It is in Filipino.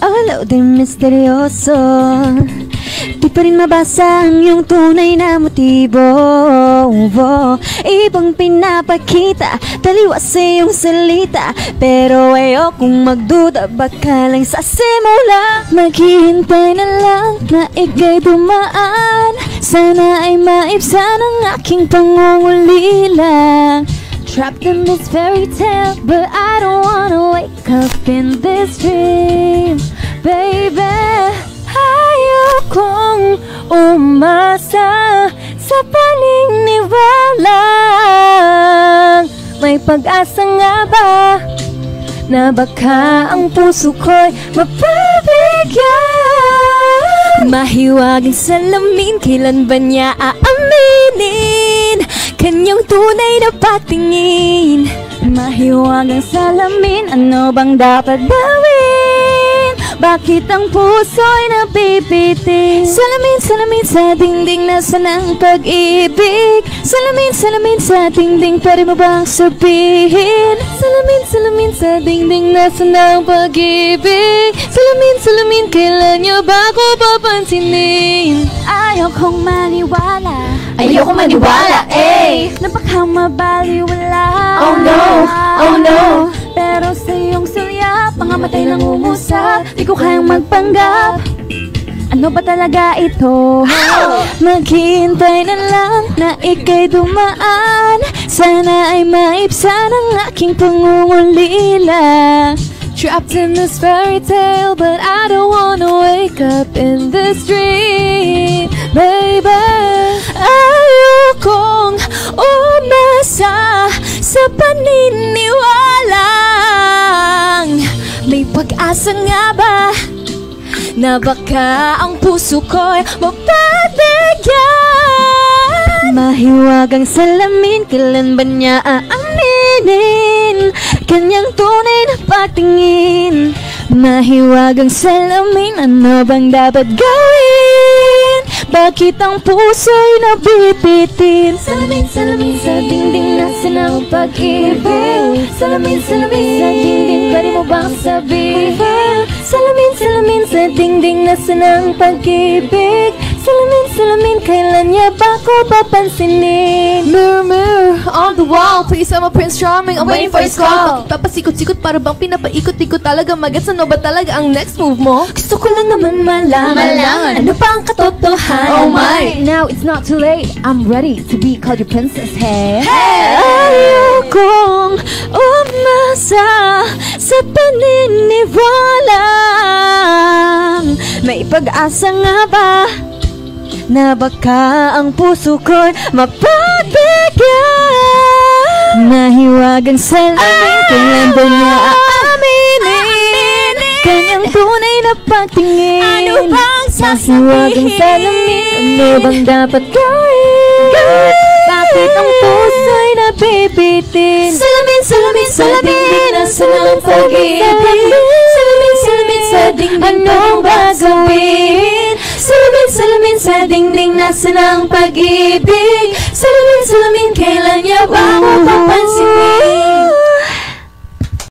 Alaw din misteryoso, di pa rin mabasa ang iyong tunay na motibo. Ibang pinapakita, taliwas sa iyong salita, pero ayokong magduda, baka lang sa simula. Maghihintay na lang na ika'y dumaan, sana ay maibsan ang aking pangungulila. Trapped in this fairy tale, but I don't wanna wake up in this dream, baby. Ayokong umasa sa paniniwalang may pag-asa nga ba na baka ang puso ko'y mapabigyan. Mahiwagang salamin, kailan ba niya aaminin kanyang tunay na patingin? Mahiwagang salamin, ano bang dapat gawin? Bakit ang puso'y nabibitin? Salamin, salamin sa dingding, nasaan ang pag-ibig? Salamin, salamin sa dingding, pwede mo bang sabihin? Salamin, salamin sa dingding, nasaan ang pag-ibig? Salamin, salamin, kailan niyo ba ako papansinin? Ayokong maniwala, ayokong maniwala, eh, na baka mabaliwala. Oh no, oh no. Pero sa iyong sulyap, mga matay lang umusap, di ko kayang magpanggap. Ano ba talaga ito? Maghihintay na lang na ika'y dumaan, sana ay maibsan ang aking pangungulila. Trapped in this fairy tale, but I don't wanna wake up in this dream, baby. Ayokong umasa sa paniniwalang may pag-asa nga ba na baka ang puso ko'y mapabigyan. Mahiwagang salamin, kailan ba niya aaminin kanyang tunay na patingin? Mahiwagang salamin, ano bang dapat gawin? Bakit ang puso'y nabibitin? Salamin, salamin sa dingding, nasaan ang pag-ibig? Salamin, salamin sa dingding, pwede mo bang sabihin? Salamin, salamin sa dingding, nasaan ang pag-ibig? Salamin, salamin, kailan niya ba ko papansinin? Mirror, mirror on the wall, please I'm a Prince Charming, I'm waiting for his call. Bakit papasikot-sikot para bang pinapaikot-ikot talaga? Magets, ano ba talaga ang next move mo? Gusto ko lang naman malaman, ano pa ang katotohanan? Oh my! Now it's not too late, I'm ready to be called your princess, hey! Hey! Ayokong umasa sa paniniwalang may pag-asa nga ba na baka ang puso ko'y mapabigyan? Mahiwagang salamin, kailan ba niya aaminin kanyang tunay na pagtingin? Ano bang sasabihin? Mahiwagang salamin, ano bang dapat gawin? Bakit ang puso'y nabibitin? Salamin, salamin sa dingding, nasaan ang pag-ibig? Salamin, salamin sa dingding, anong gagawin? Salamin, salamin sa dingding, nasaan ang pag-ibig? Salamin, salamin, kailan niya ba ako papansinin?